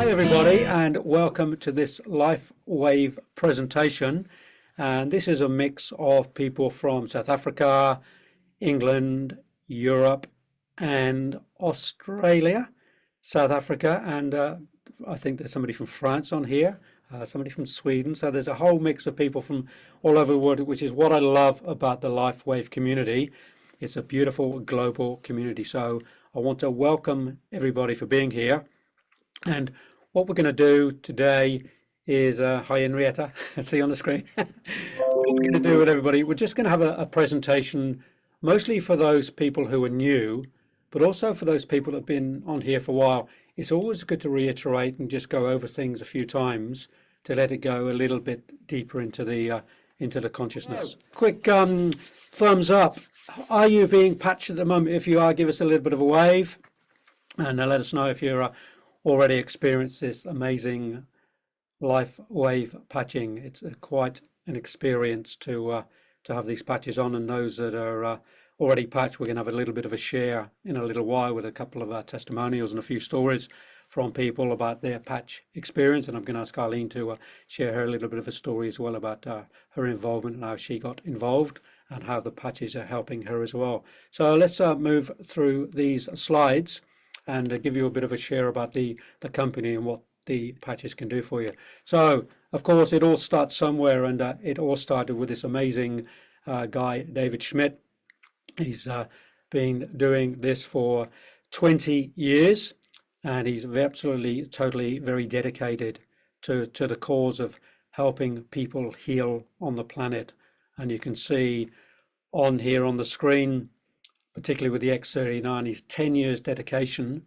Hi everybody, and welcome to this LifeWave presentation. And this is a mix of people from South Africa, England, Europe and Australia. South Africa, and I think there's somebody from France on here, somebody from Sweden. So there's a whole mix of people from all over the world, which is what I love about the LifeWave community. It's a beautiful global community. So I want to welcome everybody for being here. And what we're going to do today is, hi Henrietta, see you on the screen. What we're going to do with everybody, we're just going to have a presentation, mostly for those people who are new, but also for those people that have been on here for a while. It's always good to reiterate and just go over things a few times to let it go a little bit deeper into the consciousness. Quick thumbs up. Are you being patched at the moment? If you are, give us a little bit of a wave, and let us know if you're already experienced this amazing LifeWave patching. It's quite an experience to have these patches on, and those that are already patched, we're going to have a little bit of a share in a little while with a couple of testimonials and a few stories from people about their patch experience. And I'm going to ask Arlene to share her a little bit of a story as well about her involvement and how she got involved and how the patches are helping her as well. So let's move through these slides and give you a bit of a share about the company and what the patches can do for you. So, of course, it all starts somewhere, and it all started with this amazing guy, David Schmidt. He's been doing this for 20 years, and he's absolutely, totally very dedicated to the cause of helping people heal on the planet. And you can see on here on the screen, particularly with the X39, his 10 years dedication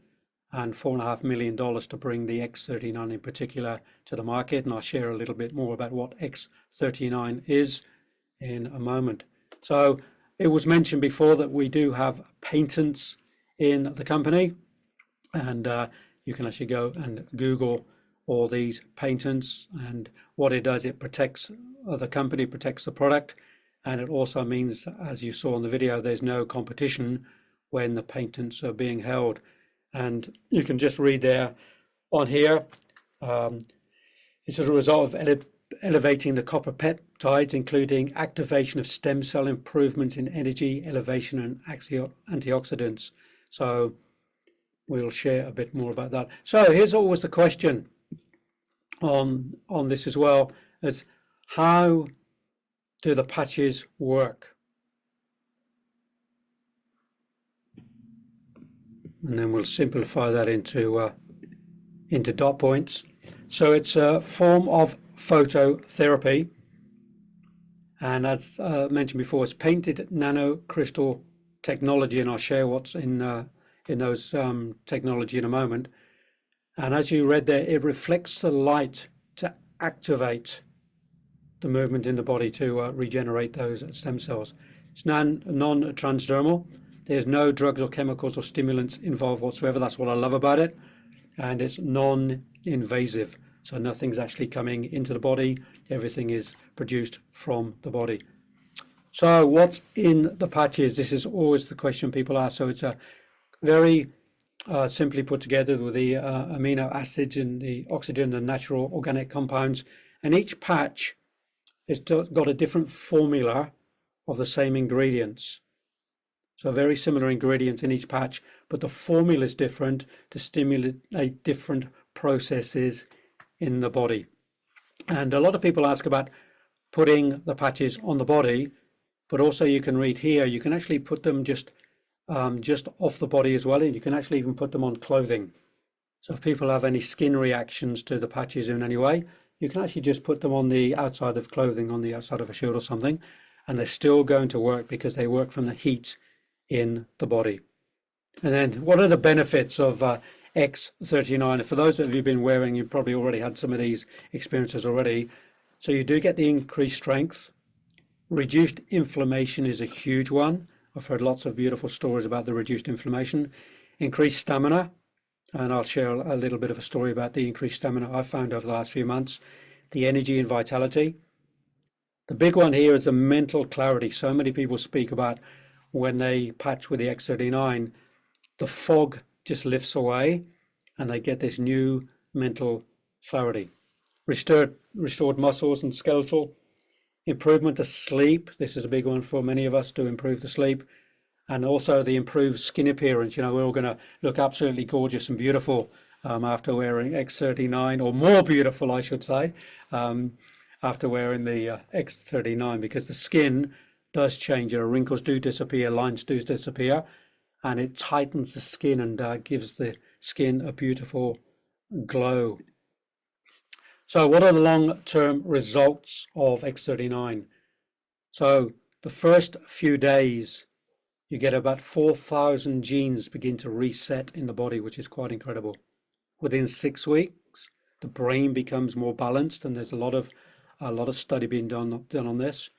and $4.5 million to bring the X39 in particular to the market. And I'll share a little bit more about what X39 is in a moment. So it was mentioned before that we do have patents in the company, and you can actually go and Google all these patents, and what it does, it protects the company, protects the product. And it also means, as you saw in the video, there's no competition when the patents are being held. And you can just read there on here, it's as a result of elevating the copper peptides, including activation of stem cell improvements in energy, elevation and antioxidants. So we'll share a bit more about that. So here's always the question on this as well, as how do the patches work? And then we'll simplify that into dot points. So it's a form of phototherapy, and as mentioned before, it's painted nanocrystal technology, and I'll share what's in those technology in a moment. And as you read there, it reflects the light to activate the movement in the body to regenerate those stem cells. It's non-transdermal. There's no drugs or chemicals or stimulants involved whatsoever. That's what I love about it. And it's non-invasive. So nothing's actually coming into the body. Everything is produced from the body. So what's in the patches? This is always the question people ask. So it's a very simply put together with the amino acids and the oxygen and natural organic compounds. And each patch it's got a different formula of the same ingredients. So very similar ingredients in each patch, but the formula is different to stimulate different processes in the body. And a lot of people ask about putting the patches on the body, but also you can read here, you can actually put them just off the body as well, and you can actually even put them on clothing. So if people have any skin reactions to the patches in any way, you can actually just put them on the outside of clothing, on the outside of a shirt or something, and they're still going to work because they work from the heat in the body. And then what are the benefits of X39? For those of you who've been wearing, you've probably already had some of these experiences already. So you do get the increased strength. Reduced inflammation is a huge one. I've heard lots of beautiful stories about the reduced inflammation. Increased stamina. And I'll share a little bit of a story about the increased stamina I've found over the last few months. The energy and vitality. The big one here is the mental clarity. So many people speak about when they patch with the X39, the fog just lifts away and they get this new mental clarity. Restored muscles and skeletal. Improvement of sleep. This is a big one for many of us, to improve the sleep. And also the improved skin appearance. You know, we're all going to look absolutely gorgeous and beautiful after wearing X39, or more beautiful, I should say, after wearing the X39, because the skin does change. You know, wrinkles do disappear, lines do disappear, and it tightens the skin and gives the skin a beautiful glow. So what are the long-term results of X39? So the first few days, you get about 4,000 genes begin to reset in the body, which is quite incredible. Within 6 weeks, the brain becomes more balanced, and there's a lot of study being done on this.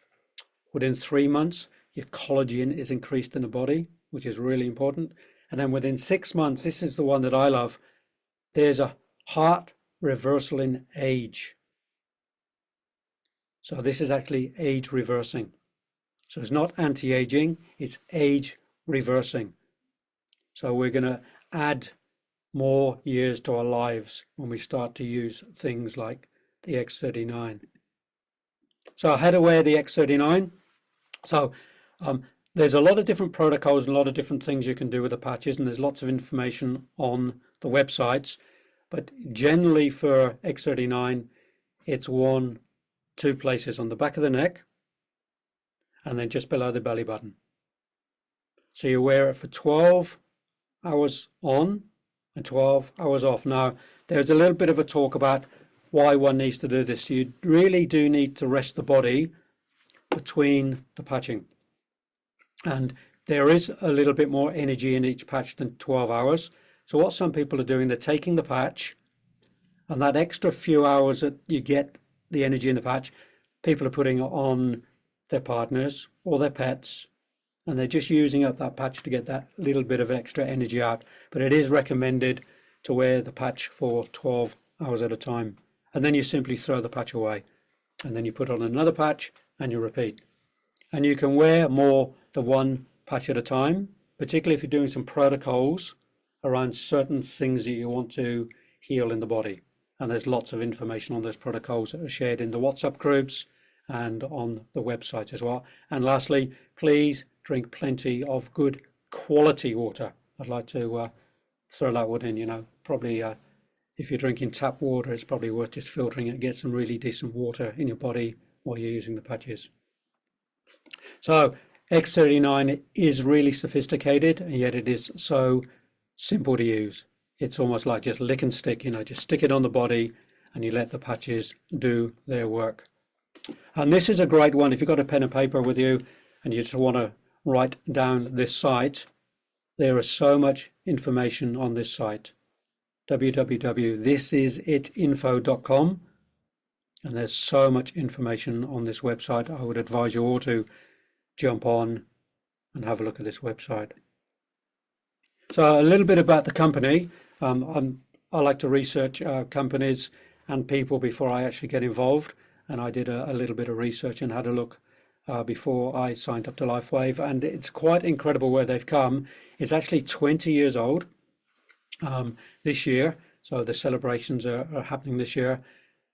Within 3 months, your collagen is increased in the body, which is really important. And then within 6 months, this is the one that I love, there's a heart reversal in age. So this is actually age reversing. So it's not anti-aging, it's age reversing. So we're going to add more years to our lives when we start to use things like the X39. So how to wear the X39? So there's a lot of different protocols and a lot of different things you can do with the patches, and there's lots of information on the websites. But generally for X39, it's 1-2 places on the back of the neck, and then just below the belly button. So you wear it for 12 hours on and 12 hours off. Now, there's a little bit of a talk about why one needs to do this. You really do need to rest the body between the patching. And there is a little bit more energy in each patch than 12 hours. So what some people are doing, they're taking the patch, and that extra few hours that you get the energy in the patch, people are putting it on their partners or their pets, and they're just using up that patch to get that little bit of extra energy out. But it is recommended to wear the patch for 12 hours at a time, and then you simply throw the patch away, and then you put on another patch and you repeat. And you can wear more than one patch at a time, particularly if you're doing some protocols around certain things that you want to heal in the body. And there's lots of information on those protocols that are shared in the WhatsApp groups and on the website as well. And lastly, please drink plenty of good quality water. I'd like to throw that one in. You know, probably if you're drinking tap water, it's probably worth just filtering it, get some really decent water in your body while you're using the patches. So X39 is really sophisticated, and yet it is so simple to use. It's almost like just lick and stick, you know, just stick it on the body and you let the patches do their work. And this is a great one if you've got a pen and paper with you and you just want to write down this site. There is so much information on this site, www.thisisitinfo.com, and there's so much information on this website. I would advise you all to jump on and have a look at this website. So a little bit about the company. I like to research companies and people before I actually get involved, and I did a little bit of research and had a look before I signed up to LifeWave, and it's quite incredible where they've come. It's actually 20 years old this year, so the celebrations are happening this year,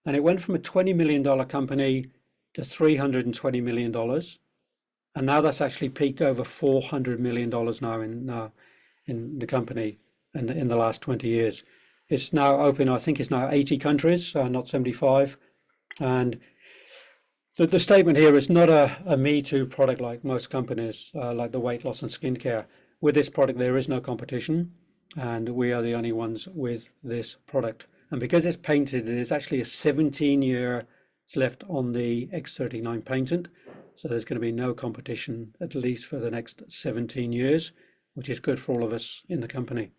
and it went from a $20 million company to $320 million, and now that's actually peaked over $400 million now in the company in the last 20 years. It's now open, I think it's now 80 countries, not 75. And the statement here is not a Me Too product like most companies, like the weight loss and skincare. With this product, there is no competition, and we are the only ones with this product. And because it's painted, there's actually a 17 year left on the X39 patent. So there's going to be no competition, at least for the next 17 years, which is good for all of us in the company.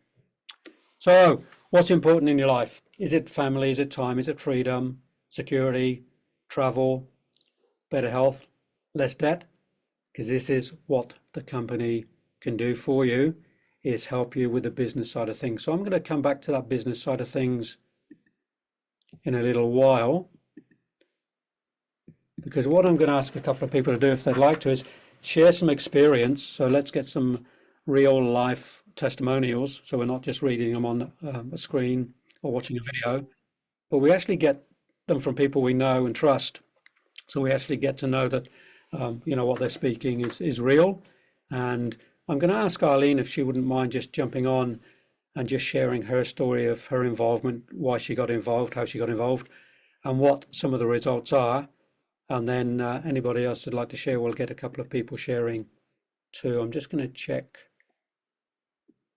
So what's important in your life? Is it family? Is it time? Is it freedom, security, travel, better health, less debt? Because this is what the company can do for you, is help you with the business side of things. So I'm going to come back to that business side of things in a little while, because what I'm going to ask a couple of people to do, if they'd like to, is share some experience. So let's get some real life testimonials, so we're not just reading them on a screen or watching a video, but we actually get them from people we know and trust. So we actually get to know that, what they're speaking is real. And I'm going to ask Arlene if she wouldn't mind just jumping on and just sharing her story of her involvement, why she got involved, how she got involved, and what some of the results are. And then anybody else would like to share, we'll get a couple of people sharing too. I'm just going to check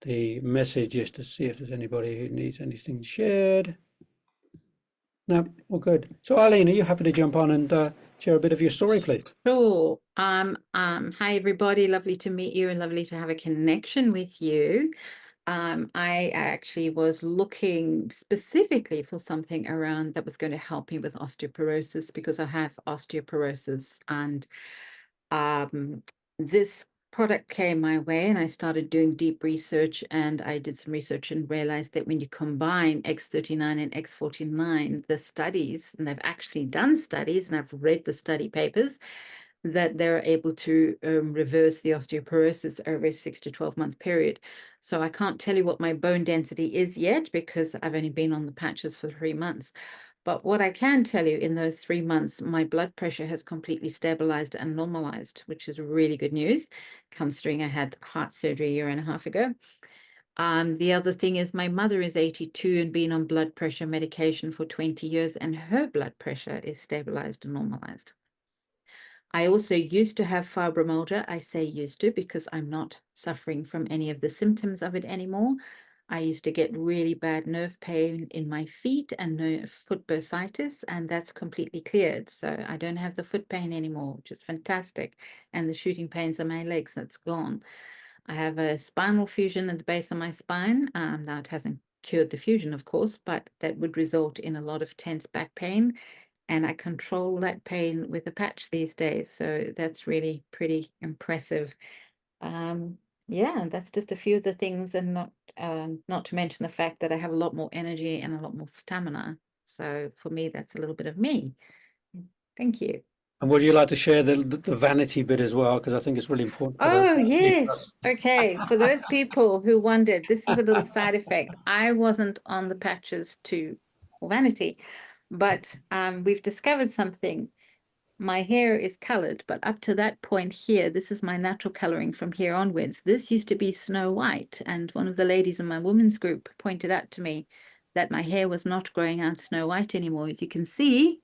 the messages to see if there's anybody who needs anything shared. No, all good. So Arlene, are you happy to jump on and share a bit of your story, please? Sure. Hi everybody, lovely to meet you and lovely to have a connection with you. I actually was looking specifically for something around that was going to help me with osteoporosis because I have osteoporosis, and this product came my way and I started doing deep research, and I did some research and realized that when you combine X39 and X49, the studies, and they've actually done studies and I've read the study papers, that they're able to reverse the osteoporosis over a 6 to 12 month period. So I can't tell you what my bone density is yet because I've only been on the patches for 3 months. But what I can tell you, in those 3 months, my blood pressure has completely stabilized and normalized, which is really good news, considering I had heart surgery a year and a half ago. The other thing is my mother is 82 and been on blood pressure medication for 20 years, and her blood pressure is stabilized and normalized. I also used to have fibromyalgia. I say used to because I'm not suffering from any of the symptoms of it anymore. I used to get really bad nerve pain in my feet and foot bursitis, and that's completely cleared. So I don't have the foot pain anymore, which is fantastic. And the shooting pains on my legs, that's gone. I have a spinal fusion at the base of my spine. Now it hasn't cured the fusion, of course, but that would result in a lot of tense back pain, and I control that pain with a patch these days. So that's really pretty impressive. Yeah, that's just a few of the things, and not to mention the fact that I have a lot more energy and a lot more stamina. So for me, that's a little bit of me. Thank you. And would you like to share the vanity bit as well? Because I think it's really important for Oh, the listeners. yes. Okay. For those people who wondered, this is a little side effect. I wasn't on the patches for vanity, but we've discovered something. My hair is colored, but up to that point here, this is my natural coloring from here onwards. This used to be snow white, and one of the ladies in my women's group pointed out to me that my hair was not growing out snow white anymore. As you can see,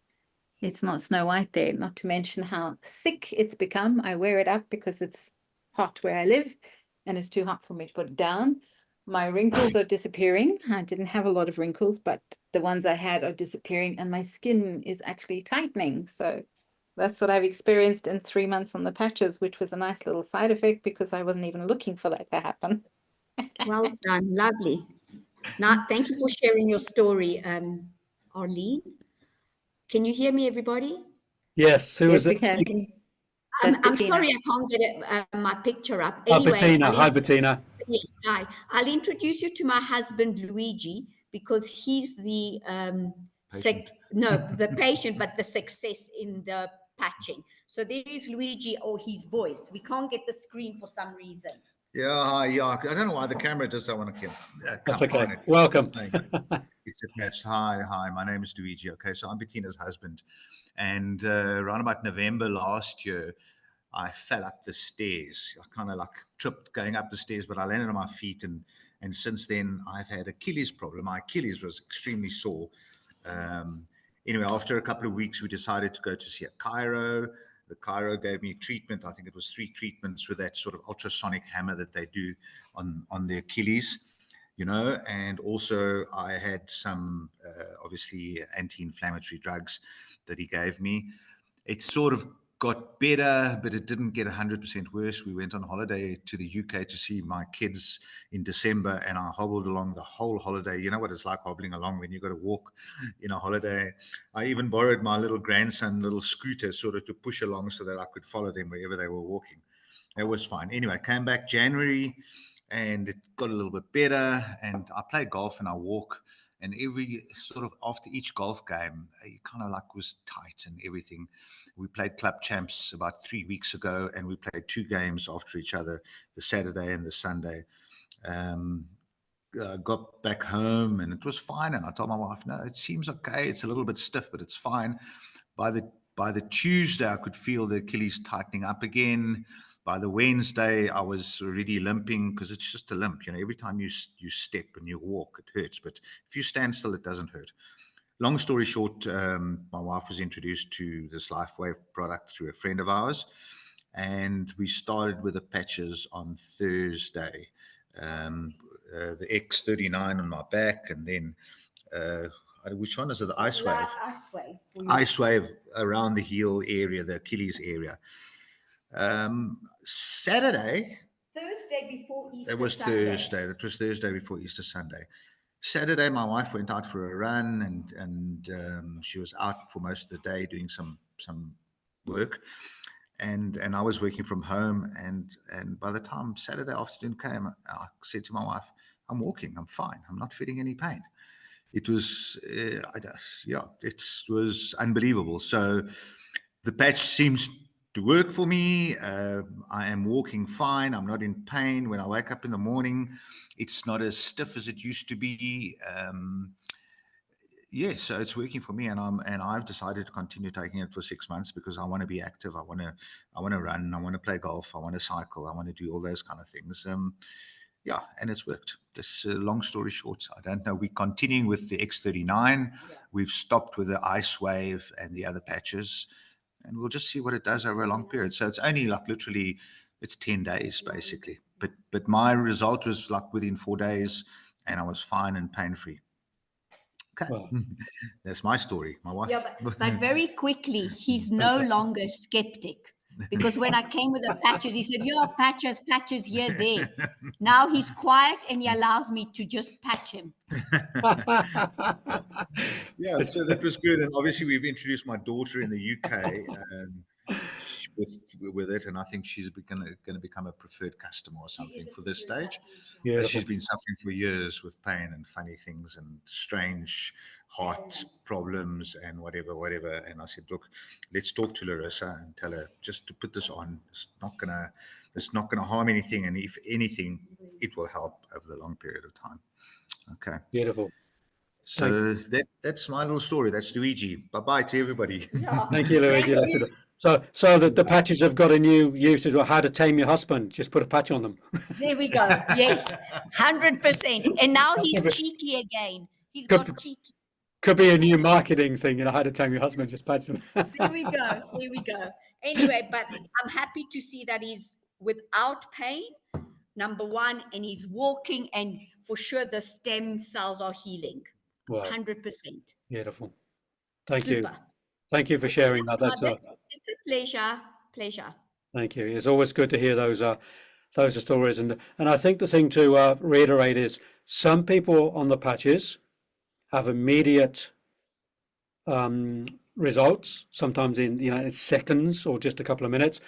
it's not snow white there, not to mention how thick it's become. I wear it up because it's hot where I live, and it's too hot for me to put it down. My wrinkles are disappearing. I didn't have a lot of wrinkles, but the ones I had are disappearing, and my skin is actually tightening. So that's what I've experienced in 3 months on the patches, which was a nice little side effect because I wasn't even looking for that to happen. Well done, lovely. Now, thank you for sharing your story, Arlene. Can you hear me, everybody? Yes, who is Yes, we it can. speaking? That's I'm Bettina. sorry I can't get my picture up. Oh, Anyway, Bettina. Hi, Bettina. yes, hi. I'll introduce you to my husband, Luigi, because he's the the patient, but the success in the patching. So there is Luigi, or his voice. We can't get the screen for some reason. Yeah, hi, yeah. I don't know why the camera just don't want to That's come okay. on it. Welcome. It's attached. Hi. My name is Luigi. Okay, so I'm Bettina's husband, and around about November last year, I fell up the stairs. I kind of like tripped going up the stairs, but I landed on my feet, and since then I've had Achilles problem. My Achilles was extremely sore. Anyway, after a couple of weeks, we decided to go to see a chiro. The chiro gave me treatment. I think it was 3 treatments with that sort of ultrasonic hammer that they do on the Achilles, and also I had some obviously anti-inflammatory drugs that he gave me. It sort of got better, but it didn't get 100% worse. We went on holiday to the UK to see my kids in December, and I hobbled along the whole holiday. You know what it's like hobbling along when you've got to walk in a holiday. I even borrowed my little grandson, little scooter, sort of to push along so that I could follow them wherever they were walking. It was fine. Anyway, I came back January, and it got a little bit better, and I play golf and I walk, and every sort of after each golf game, it kind of like was tight and everything. We played club champs about 3 weeks ago, and we played 2 games after each other, the Saturday and the Sunday. got back home and it was fine. And I told my wife, no, it seems okay. It's a little bit stiff, but it's fine. By the Tuesday, I could feel the Achilles tightening up again. By the Wednesday, I was already limping because it's just a limp. You know, every time you step and you walk, it hurts. But if you stand still, it doesn't hurt. Long story short, my wife was introduced to this LifeWave product through a friend of ours. And we started with the patches on Thursday. The X39 on my back, and then which one is it? The Ice Wave. Ice Wave. Ice Wave around the heel area, the Achilles area. Saturday. Thursday before Easter. It was Sunday. Thursday. That was Thursday before Easter Sunday. Saturday, my wife went out for a run, and she was out for most of the day doing some work. And I was working from home, and by the time Saturday afternoon came, I said to my wife, I'm walking, I'm fine, I'm not feeling any pain. It was, it was unbelievable. So the patch seems to work for me. I am walking fine, I'm not in pain. When I wake up in the morning, it's not as stiff as it used to be. Yeah, so it's working for me, and I've decided to continue taking it for 6 months because I want to be active. I want to run. I want to play golf. I want to cycle. I want to do all those kind of things. Yeah, and it's worked. This long story short, I don't know. We're continuing with the X39. Yeah. We've stopped with the Ice Wave and the other patches, and we'll just see what it does over a long period. So it's only like literally, it's 10 days basically. But my result was like within 4 days, and I was fine and pain free. Okay. Wow. That's my story. My wife. Yeah, but very quickly, he's no longer skeptic, because when I came with the patches, he said, yeah, patches here, there. Now he's quiet and he allows me to just patch him. Yeah, so that was good. And obviously we've introduced my daughter in the UK with it, and I think she's going to become a preferred customer or something for this stage. Yeah, she's been suffering for years with pain and funny things and strange heart problems and whatever. And I said, look, let's talk to Larissa and tell her just to put this on. It's not gonna harm anything, and if anything, it will help over the long period of time. Okay. Beautiful. So that's my little story. That's Luigi. Bye-bye to everybody. Yeah. Thank you, Luigi. So the patches have got a new usage, or how to tame your husband. Just put a patch on them. There we go. Yes, 100%. And now he's cheeky again. He's got cheeky. Could be a new marketing thing, how to tame your husband, just patch them. There we go. Anyway, but I'm happy to see that he's without pain, number one, and he's walking, and for sure the stem cells are healing. Wow. 100%. Beautiful. Thank you. Thank you for sharing that. It's a pleasure. Thank you. It's always good to hear those are stories. And I think the thing to reiterate is some people on the patches have immediate results, sometimes in seconds or just a couple of minutes,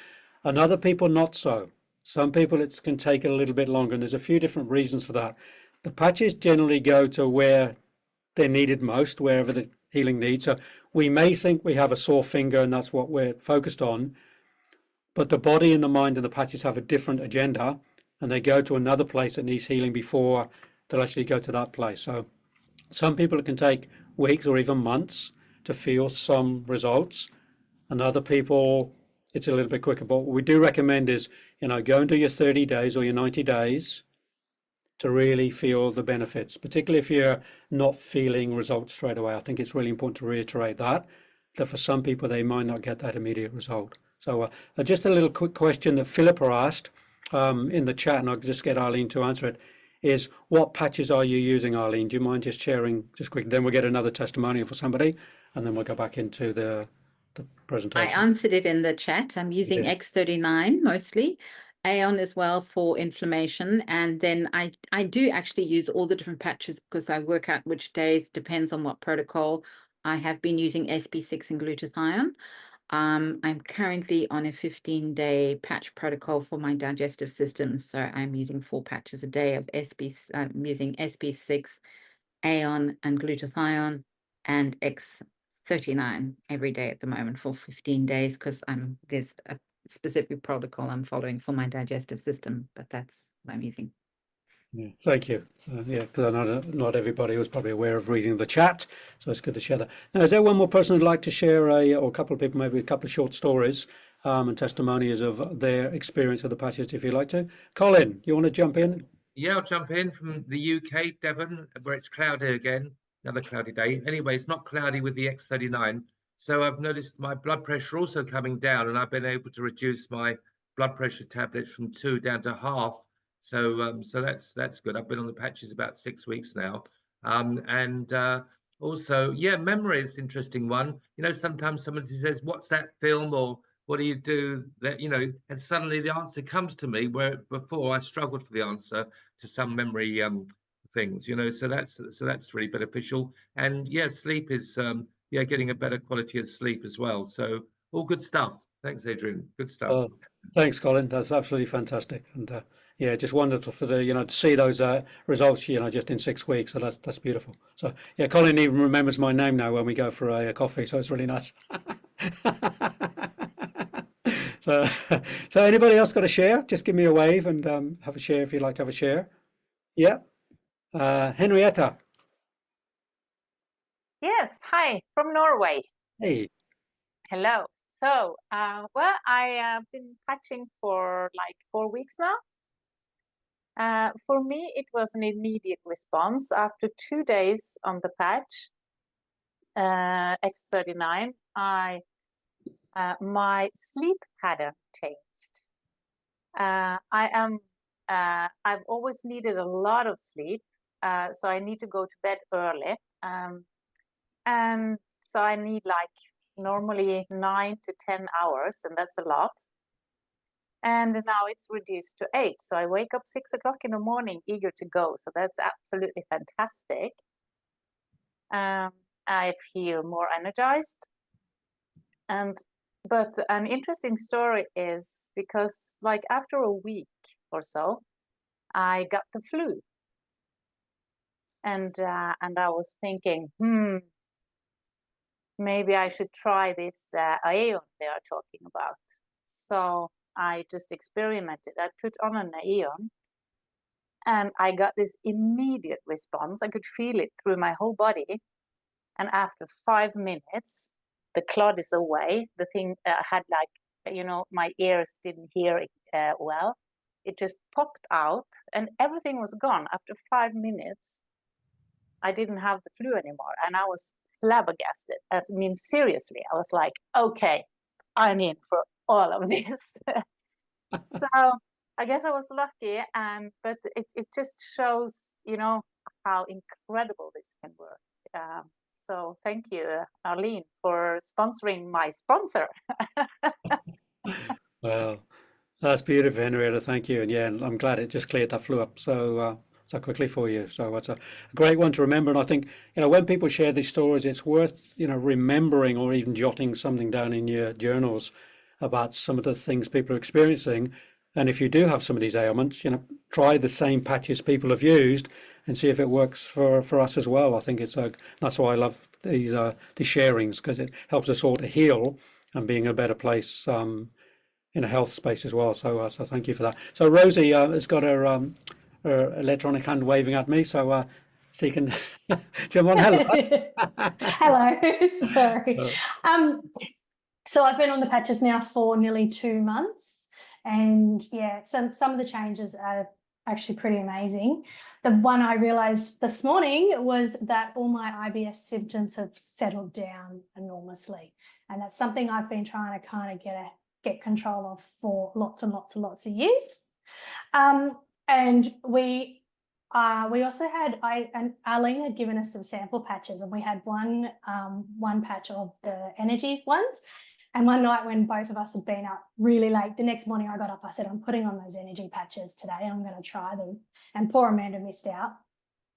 and other people not so. Some people it can take a little bit longer, and there's a few different reasons for that. The patches generally go to where they're needed most, wherever the healing needs. So we may think we have a sore finger and that's what we're focused on, but the body and the mind and the patches have a different agenda, and they go to another place that needs healing before they'll actually go to that place. So some people it can take weeks or even months to feel some results, and other people it's a little bit quicker. But what we do recommend is, go and do your 30 days or your 90 days to really feel the benefits, particularly if you're not feeling results straight away. I think it's really important to reiterate that for some people, they might not get that immediate result. So just a little quick question that Philippa asked in the chat, and I'll just get Arlene to answer it, is what patches are you using, Arlene? Do you mind just sharing just quick? Then we'll get another testimonial for somebody, and then we'll go back into the presentation. I answered it in the chat. I'm using X39 mostly. Aeon as well for inflammation, and then I do actually use all the different patches because I work out which days, depends on what protocol. I have been using SP6 and glutathione. I'm currently on a 15-day patch protocol for my digestive system, so I'm using 4 patches a day of I'm using SP6, Aeon, and glutathione, and X39 every day at the moment for 15 days because there's a specific protocol I'm following for my digestive system, but that's what I'm using. Yeah, thank you. Yeah, because I know that not everybody was probably aware of reading the chat, so it's good to share that. Now, is there one more person who'd like to share or a couple of people, maybe a couple of short stories and testimonies of their experience of the patches, if you'd like to? Colin, you want to jump in? Yeah, I'll jump in from the UK, Devon, where it's cloudy again. Another cloudy day. Anyway, it's not cloudy with the X39. So I've noticed my blood pressure also coming down, and I've been able to reduce my blood pressure tablets from 2 down to half. So that's good. I've been on the patches about 6 weeks now. And also, yeah, memory is an interesting one. You know, sometimes someone says, "What's that film?" or "What do you do?" That, you know, and suddenly the answer comes to me, where before I struggled for the answer to some memory things, you know. So that's really beneficial. And yeah, sleep is yeah, getting a better quality of sleep as well. So all good stuff. Thanks, Adrian. Good stuff. Thanks, Colin. That's absolutely fantastic. And yeah, just wonderful for the, to see those results, just in 6 weeks. So that's beautiful. So yeah, Colin even remembers my name now when we go for a coffee. So it's really nice. So, so anybody else got a share? Just give me a wave and have a share if you'd like to have a share. Yeah. Henrietta. Yes, hi, from Norway. Hey. Hello. So, well, I have been patching for like 4 weeks now. For me, it was an immediate response. After 2 days on the patch, X39, my sleep pattern changed. I've always needed a lot of sleep, so I need to go to bed early. And so I need like normally 9 to 10 hours, and that's a lot. And now it's reduced to 8. So I wake up 6 o'clock in the morning, eager to go. So that's absolutely fantastic. I feel more energized. But an interesting story is because like after a week or so, I got the flu. And I was thinking, maybe I should try this Aeon they are talking about. So I just experimented. I put on an Aeon and I got this immediate response. I could feel it through my whole body. And after 5 minutes, the clot is away. The thing had like, my ears didn't hear it well. It just popped out and everything was gone. After 5 minutes, I didn't have the flu anymore. And I was flabbergasted. I mean, seriously, I was like, okay, I'm in for all of this. So I guess I was lucky. But it just shows, how incredible this can work. So thank you, Arlene, for sponsoring my sponsor. Well, that's beautiful, Henrietta. Thank you. And yeah, I'm glad it just cleared that flu up so quickly for you. So it's a great one to remember. And I think, when people share these stories, it's worth, remembering or even jotting something down in your journals about some of the things people are experiencing. And if you do have some of these ailments, try the same patches people have used and see if it works for us as well. I think that's why I love these sharings, because it helps us all to heal and be in a better place in a health space as well. So thank you for that. So Rosie has got her electronic hand waving at me, so you can jump on. Hello. Hello. Sorry. So I've been on the patches now for nearly 2 months, and yeah, some of the changes are actually pretty amazing. The one I realized this morning was that all my IBS symptoms have settled down enormously, and that's something I've been trying to kind of get control of for lots and lots and lots of years. And we also had, and Arlene had given us some sample patches, and we had one patch of the energy ones. And one night when both of us had been up really late, the next morning I got up, I said, I'm putting on those energy patches today. I'm going to try them. And poor Amanda missed out.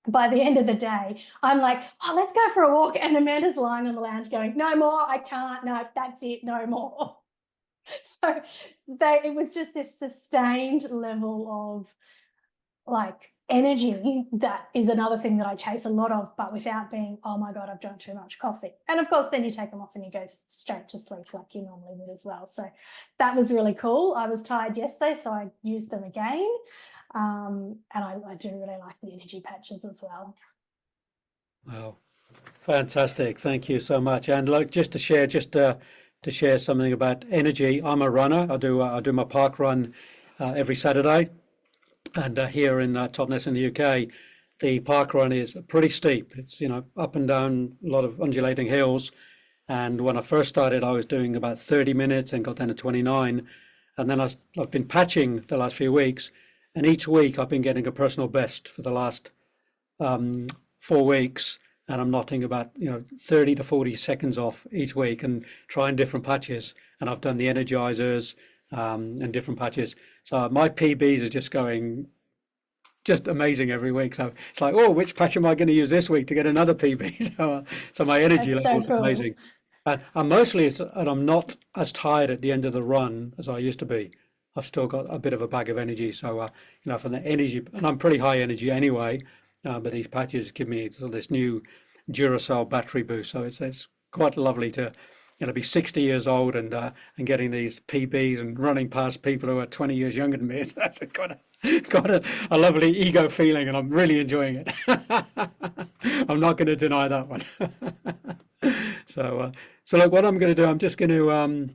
By the end of the day, I'm like, oh, let's go for a walk. And Amanda's lying on the lounge going, no more, I can't. No, that's it, no more. So it was just this sustained level of like energy that is another thing that I chase a lot of, but without being, oh my God, I've drunk too much coffee. And of course, then you take them off and you go straight to sleep like you normally would as well. So that was really cool. I was tired yesterday, so I used them again. And I do really like the energy patches as well. Wow, fantastic! Thank you so much. And look, just to share something about energy. I'm a runner. I do my park run every Saturday, and here in Totnes in the UK, the park run is pretty steep. It's up and down a lot of undulating hills. And when I first started, I was doing about 30 minutes and got down to 29. And then I've been patching the last few weeks, and each week I've been getting a personal best for the last 4 weeks, and I'm knocking about 30 to 40 seconds off each week and trying different patches. And I've done the energizers and different patches. So my PBs are just going just amazing every week. So it's like, oh, which patch am I going to use this week to get another PB? So my energy That's level so is cool. amazing. And I'm not as tired at the end of the run as I used to be. I've still got a bit of a bag of energy. So, for the energy, and I'm pretty high energy anyway, but these patches give me this new Duracell battery boost. So it's quite lovely to, be 60 years old and getting these PBs and running past people who are 20 years younger than me. So that's got a lovely ego feeling, and I'm really enjoying it. I'm not going to deny that one. So look, what I'm going to do, I'm just going to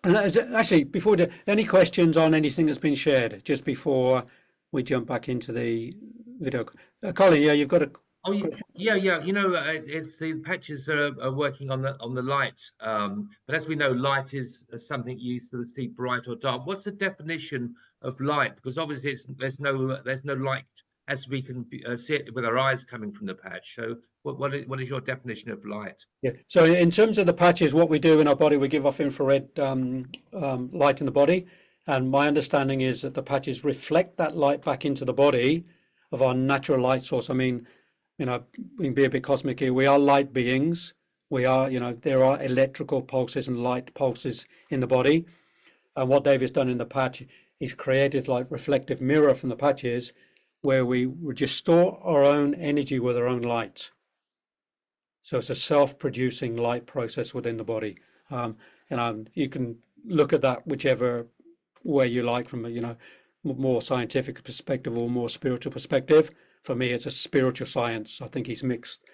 actually, before we do, any questions on anything that's been shared just before we jump back into the video? Colin, yeah, you've got a Oh yeah. It's the patches are working on the light, but as we know, light is something you sort of see bright or dark. What's the definition of light? Because obviously there's no light as we can see it with our eyes coming from the patch. So what is your definition of light? Yeah. So in terms of the patches, what we do in our body, we give off infrared light in the body, and my understanding is that the patches reflect that light back into the body of our natural light source. I mean, we can be a bit cosmic here. We are light beings. We are, there are electrical pulses and light pulses in the body. And what Dave has done in the patch, he's created like reflective mirror from the patches where we would just store our own energy with our own light. So it's a self-producing light process within the body. You can look at that whichever way you like, from a more scientific perspective or more spiritual perspective. For me, it's a spiritual science. I think he's mixed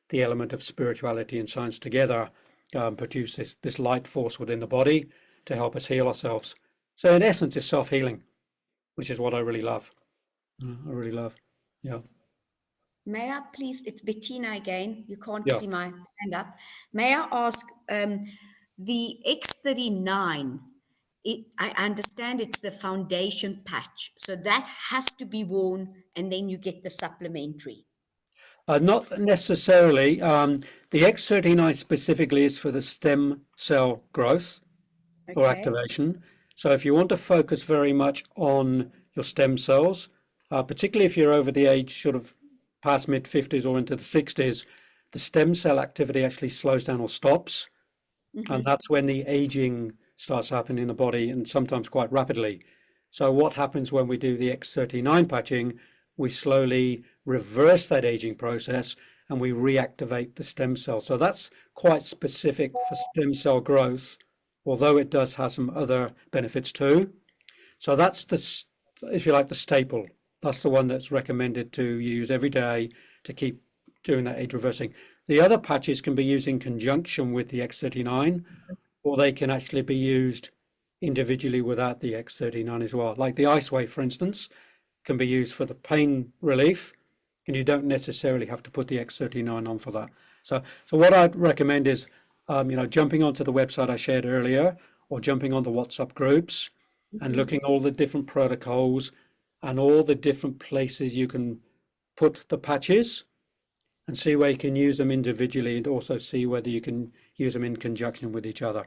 the element of spirituality and science together, produce this light force within the body to help us heal ourselves. So in essence, it's self-healing, which is what I really love. I really love. Yeah. May I please, it's Bettina again. You can't Yeah. see my hand up. May I ask, the X39, I understand it's the foundation patch. So that has to be worn and then you get the supplementary. Not necessarily. The X39 specifically is for the stem cell growth or activation. So if you want to focus very much on your stem cells, particularly if you're over the age sort of past mid-50s or into the 60s, the stem cell activity actually slows down or stops. And that's when the aging starts happening in the body, and sometimes quite rapidly. So what happens when we do the X39 patching, we slowly reverse that aging process and we reactivate the stem cell. So that's quite specific for stem cell growth, although it does have some other benefits too. So that's if you like, the staple. That's the one that's recommended to use every day to keep doing that age reversing. The other patches can be used in conjunction with the X39, or they can actually be used individually without the X39 as well. Like the LifeWave, for instance, can be used for the pain relief, and you don't necessarily have to put the X39 on for that. So what I'd recommend is, jumping onto the website I shared earlier, or jumping on the WhatsApp groups and looking at all the different protocols and all the different places you can put the patches, and see where you can use them individually, and also see whether you can use them in conjunction with each other.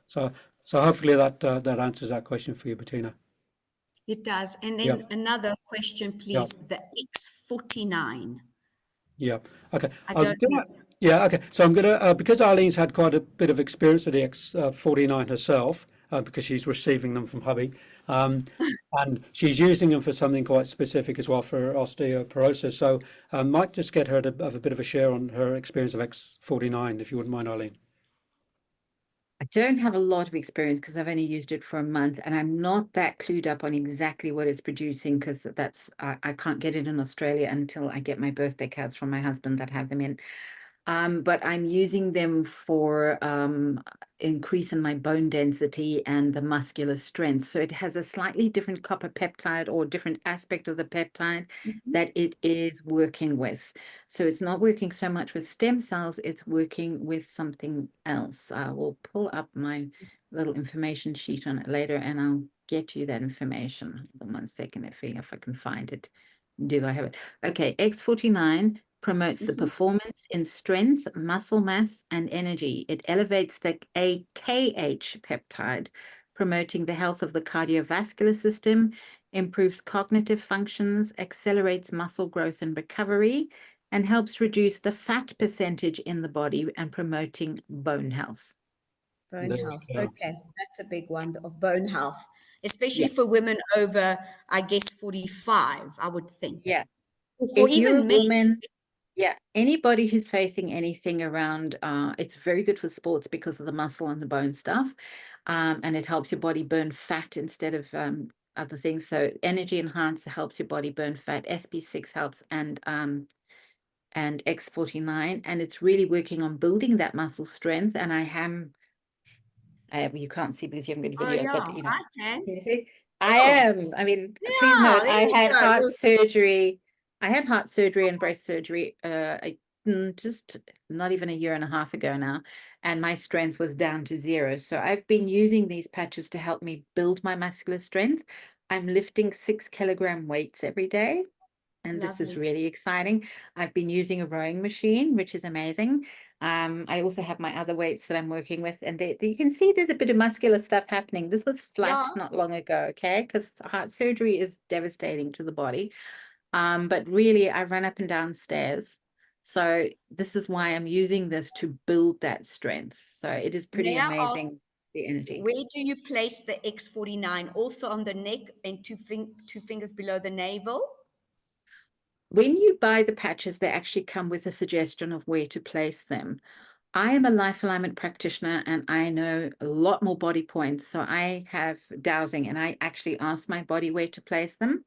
So hopefully that answers that question for you, Bettina. It does. And then another question, please. The X49. Yeah. Okay. I don't know. Yeah. Okay. So I'm gonna because Arlene's had quite a bit of experience with the X49 herself, because she's receiving them from hubby, and she's using them for something quite specific as well, for osteoporosis. So I might just get her to have a bit of a share on her experience of X49, if you wouldn't mind, Arlene. I don't have a lot of experience because I've only used it for a month, and I'm not that clued up on exactly what it's producing because I can't get it in Australia until I get my birthday cards from my husband that have them in. But I'm using them for increase in my bone density and the muscular strength. So it has a slightly different copper peptide or different aspect of the peptide that it is working with. So it's not working so much with stem cells, it's working with something else. I will pull up my little information sheet on it later and I'll get you that information. Hold on 1 second if I can find it. Do I have it? Okay, X49 promotes the performance in strength, muscle mass, and energy. It elevates the AKH peptide, promoting the health of the cardiovascular system, improves cognitive functions, accelerates muscle growth and recovery, and helps reduce the fat percentage in the body and promoting bone health. Bone There we health. go. Okay, that's a big one of bone health, especially Yeah. for women over, I guess, 45, I would think. Yeah. Or for If you're a even men. woman, yeah, anybody who's facing anything around, it's very good for sports because of the muscle and the bone stuff. And it helps your body burn fat instead of other things. So energy enhancer helps your body burn fat. SB6 helps and X49. And it's really working on building that muscle strength. And you can't see because you haven't got a Oh, video, yeah, but you know, I can. can you see? I Oh, am. I mean, please yeah, note, there I you had go. heart surgery. I had heart surgery and breast surgery just not even a year and a half ago now. And my strength was down to 0. So I've been using these patches to help me build my muscular strength. I'm lifting 6-kilogram weights every day. And this is Lovely. really exciting. I've been using a rowing machine, which is amazing. I also have my other weights that I'm working with, and you can see there's a bit of muscular stuff happening. This was flat Yeah. not long ago, okay? Because heart surgery is devastating to the body. But really, I run up and down stairs. So this is why I'm using this to build that strength. So it is pretty May I ask, amazing, the energy. where do you place the X49? Also on the neck and two fingers below the navel? When you buy the patches, they actually come with a suggestion of where to place them. I am a life alignment practitioner and I know a lot more body points. So I have dowsing and I actually ask my body where to place them.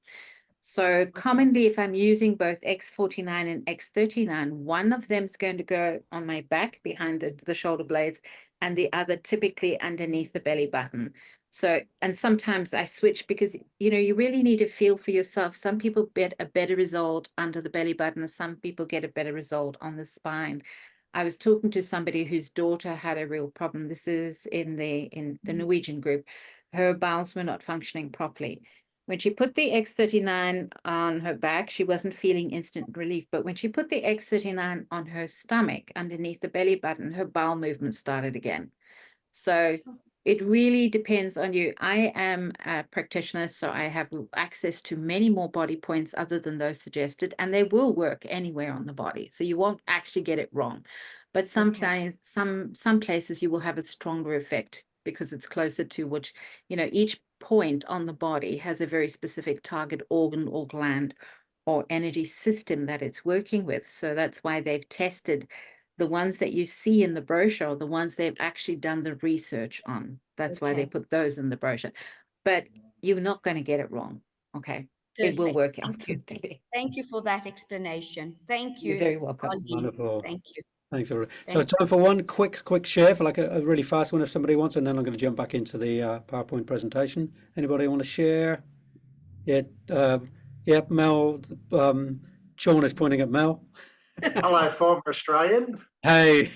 So commonly, if I'm using both X49 and X39, one of them is going to go on my back behind the shoulder blades and the other typically underneath the belly button. So, and sometimes I switch because, you know, you really need to feel for yourself. Some people get a better result under the belly button, and some people get a better result on the spine. I was talking to somebody whose daughter had a real problem. This is in the Norwegian group. Her bowels were not functioning properly. When she put the X39 on her back, she wasn't feeling instant relief. But when she put the X39 on her stomach, underneath the belly button, her bowel movement started again. So it really depends on you. I am a practitioner, so I have access to many more body points other than those suggested, and they will work anywhere on the body. So you won't actually get it wrong. But some places you will have a stronger effect because it's closer to which, you know, each point on the body has a very specific target organ or gland or energy system that it's working with. So that's why they've tested the ones that you see in the brochure, the ones they've actually done the research on. That's why they put those in the brochure. But you're not going to get it wrong. Okay. It will work out. Thank you for that explanation. Thank you. You're very welcome. Arlene. Wonderful. Thank you. Thanks, everybody. So time for one quick share for like a really fast one if somebody wants, and then I'm going to jump back into the PowerPoint presentation. Anybody want to share? Yeah, Mel. Sean is pointing at Mel. Hello, former Australian. Hey.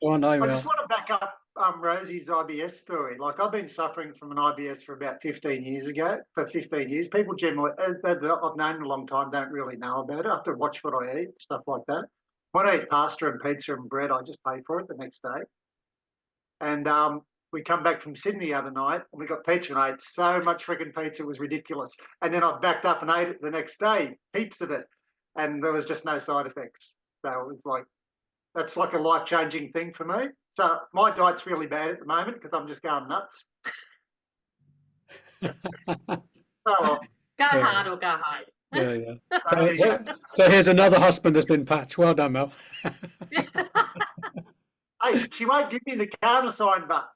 Oh no, I Mel. just want to back up Rosie's IBS story. Like, I've been suffering from an IBS for about 15 years ago. For 15 years, people generally, I've known a long time, don't really know about it. I have to watch what I eat, stuff like that. When I eat pasta and pizza and bread, I just pay for it the next day. And we come back from Sydney the other night and we got pizza and I ate so much freaking pizza, it was ridiculous. And then I backed up and ate it the next day, heaps of it. And there was just no side effects. So it was like, that's like a life-changing thing for me. So my diet's really bad at the moment because I'm just going nuts. Go hard or go home. Yeah. So here's another husband that's been patched. Well done, Mel. Hey, she won't give me the countersign, but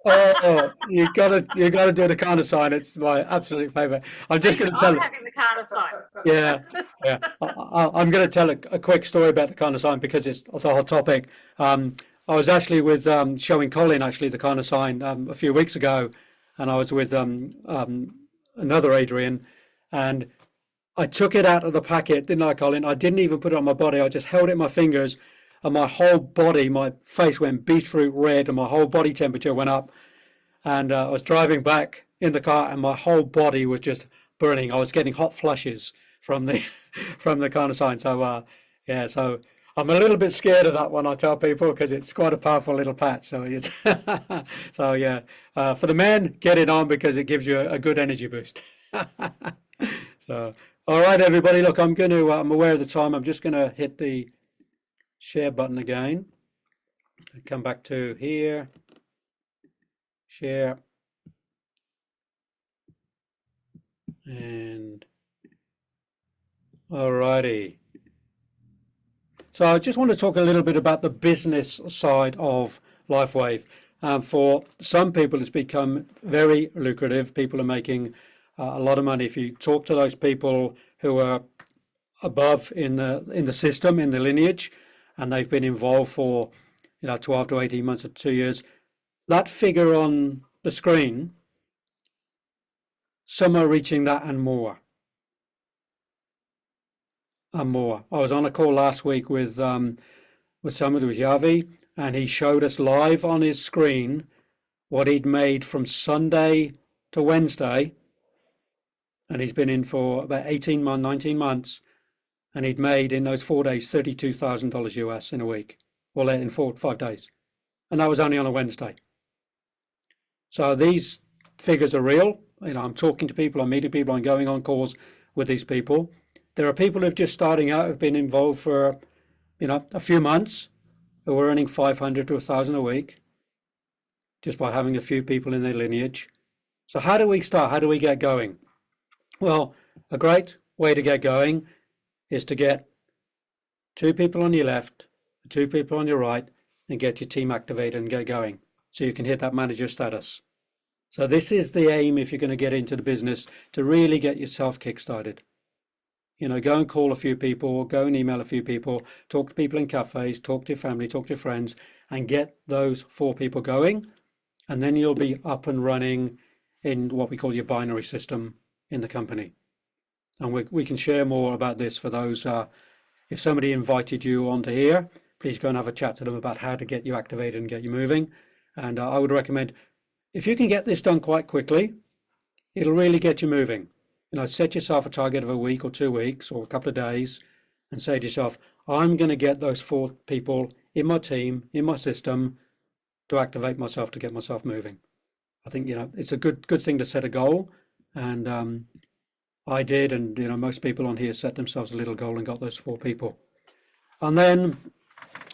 Oh, you gotta do the countersign. It's my absolute favorite. I'm just going to tell. I'm having the countersign. Yeah, yeah. I'm going to tell a quick story about the countersign because it's the hot topic. I was actually with showing Colin actually the countersign a few weeks ago, and I was with another Adrian, and I took it out of the packet, didn't I, Colin? I didn't even put it on my body. I just held it in my fingers, and my whole body, my face went beetroot red, and my whole body temperature went up. And I was driving back in the car, and my whole body was just burning. I was getting hot flushes from the from the countersign. So yeah, so I'm a little bit scared of that one. I tell people because it's quite a powerful little patch. So it's so yeah, for the men, get it on because it gives you a good energy boost. So all right, everybody. Look, I'm aware of the time. I'm just going to hit the share button again. Come back to here. Share. And alrighty. So I just want to talk a little bit about the business side of LifeWave. For some people, it's become very lucrative. People are making a lot of money. If you talk to those people who are above in the system, in the lineage, and they've been involved for 12 to 18 months or 2 years, that figure on the screen, some are reaching that and more. And more. I was on a call last week with somebody, with Yavi, and he showed us live on his screen what he'd made from Sunday to Wednesday, and he's been in for about 19 months, and he'd made in those 4 days $32,000 US in a week, or in 5 days, and that was only on a Wednesday. So these figures are real. I'm talking to people, I'm meeting people, I'm going on calls with these people. There are people who've just starting out, who've been involved for, a few months, who are earning 500 to 1,000 a week, just by having a few people in their lineage. So how do we start? How do we get going? Well, a great way to get going is to get 2 people on your left, 2 people on your right, and get your team activated and get going, so you can hit that manager status. So this is the aim if you're going to get into the business, to really get yourself kick-started. Go and call a few people, go and email a few people, talk to people in cafes, talk to your family, talk to your friends, and get those 4 people going. And then you'll be up and running in what we call your binary system in the company. And we can share more about this for those. If somebody invited you onto here, please go and have a chat to them about how to get you activated and get you moving. And I would recommend, if you can get this done quite quickly, it'll really get you moving. Set yourself a target of a week or 2 weeks or a couple of days and say to yourself, I'm going to get those 4 people in my team, in my system, to activate myself, to get myself moving. I think, it's a good thing to set a goal. And I did, and, most people on here set themselves a little goal and got those 4 people. And then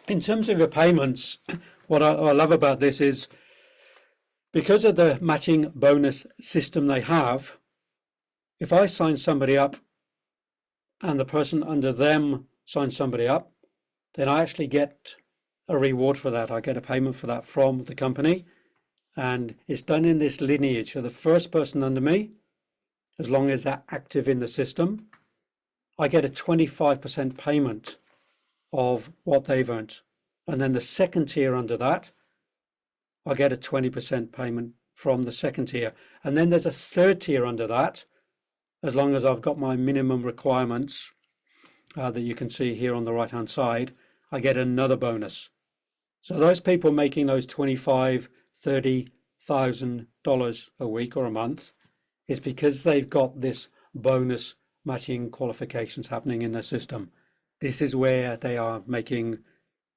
in terms of your payments, what I love about this is because of the matching bonus system they have, if I sign somebody up and the person under them signs somebody up, then I actually get a reward for that. I get a payment for that from the company, and it's done in this lineage. So the first person under me, as long as they're active in the system, I get a 25% payment of what they've earned. And then the second tier under that, I get a 20% payment from the second tier. And then there's a third tier under that, as long as I've got my minimum requirements that you can see here on the right hand side, I get another bonus. So those people making those $25,000, $30,000 a week or a month, is because they've got this bonus matching qualifications happening in their system. This is where they are making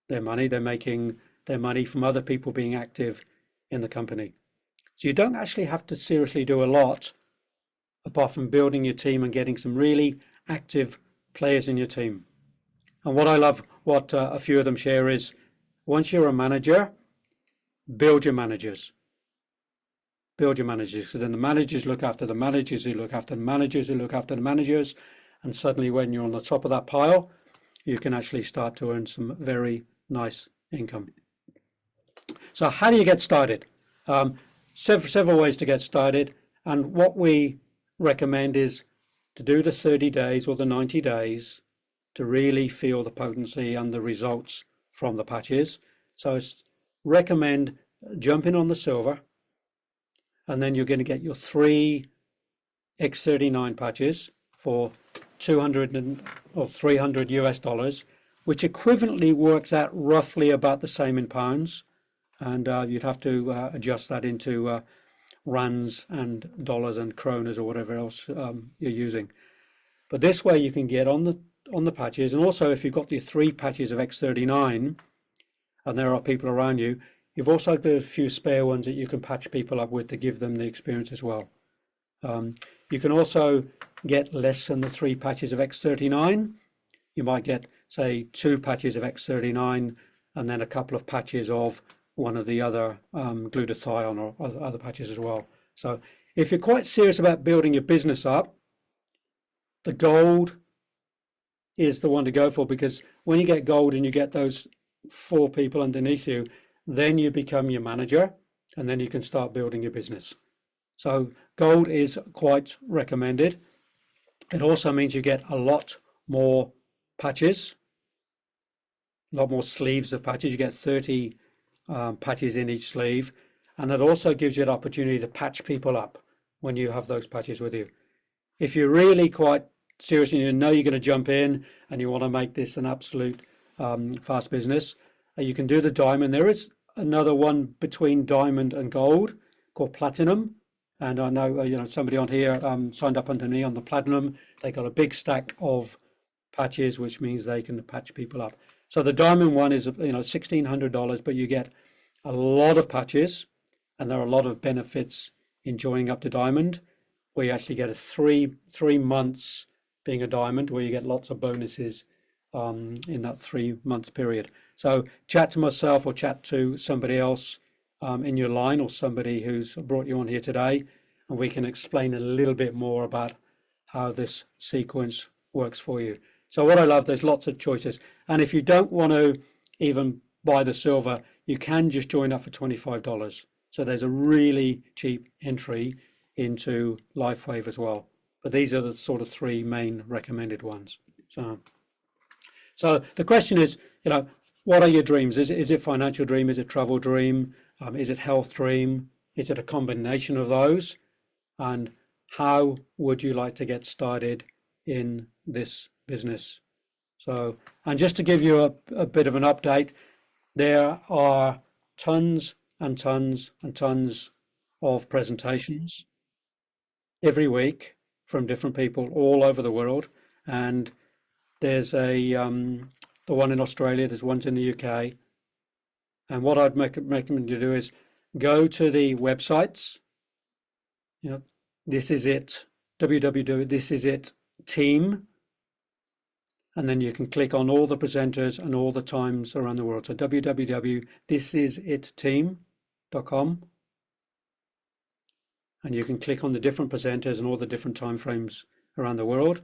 their money. They're making their money from other people being active in the company. So you don't actually have to seriously do a lot apart from building your team and getting some really active players in your team. And what I love, what a few of them share is, once you're a manager, build your managers. Build your managers, because then the managers look after the managers who look after the managers who look after the managers. And suddenly when you're on the top of that pile, you can actually start to earn some very nice income. So how do you get started? Several ways to get started, and what we recommend is to do the 30 days or the 90 days to really feel the potency and the results from the patches. So it's recommend jumping on the silver, and then you're going to get your 3 X39 patches for 200 or 300 US dollars, which equivalently works out roughly about the same in pounds. And you'd have to adjust that into rands and dollars and kronas or whatever else you're using. But this way you can get on the patches, and also if you've got the 3 patches of X39 and there are people around you, you've also got a few spare ones that you can patch people up with to give them the experience as well. You can also get less than the 3 patches of X39. You might get, say, 2 patches of X39 and then a couple of patches of one of the other glutathione or other patches as well. So if you're quite serious about building your business up, the gold is the one to go for, because when you get gold and you get those 4 people underneath you, then you become your manager and then you can start building your business. So gold is quite recommended. It also means you get a lot more patches, a lot more sleeves of patches. You get 30 patches in each sleeve, and it also gives you an opportunity to patch people up when you have those patches with you. If you're really quite serious and you know you're going to jump in and you want to make this an absolute fast business, you can do the diamond. There is another one between diamond and gold called platinum, and I know somebody on here signed up under me on the platinum. They got a big stack of patches, which means they can patch people up. So the diamond one is $1,600, but you get a lot of patches, and there are a lot of benefits in joining up to diamond, where you actually get a three months being a diamond, where you get lots of bonuses in that 3-month period. So chat to myself or chat to somebody else in your line, or somebody who's brought you on here today, and we can explain a little bit more about how this sequence works for you. So what I love, there's lots of choices, and if you don't want to even buy the silver, you can just join up for $25. So there's a really cheap entry into LifeWave as well. But these are the sort of 3 main recommended ones. So the question is, what are your dreams? Is it financial dream? Is it travel dream? Is it health dream? Is it a combination of those? And how would you like to get started in this business? So, and just to give you a bit of an update, there are tons and tons and tons of presentations every week from different people all over the world. And there's the one in Australia, there's ones in the UK. And what I'd recommend you do is go to the websites. This is it, www.thisisit team, and then you can click on all the presenters and all the times around the world. So www.thisisitteam.com, and you can click on the different presenters and all the different time frames around the world,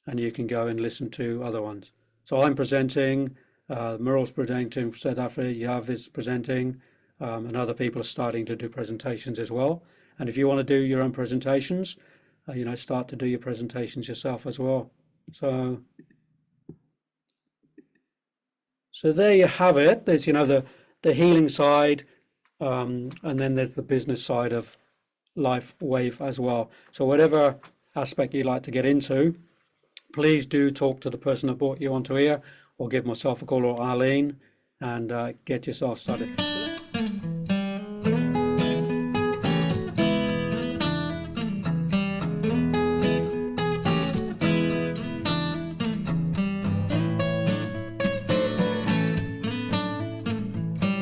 and you can go and listen to other ones. So I'm presenting, Murrell's presenting from South Africa, Yav is presenting, and other people are starting to do presentations as well. And if you want to do your own presentations, start to do your presentations yourself as well. So there you have it. There's the healing side, and then there's the business side of LifeWave as well. So whatever aspect you'd like to get into, please do talk to the person that brought you onto here, or give myself a call or Arlene, and get yourself started.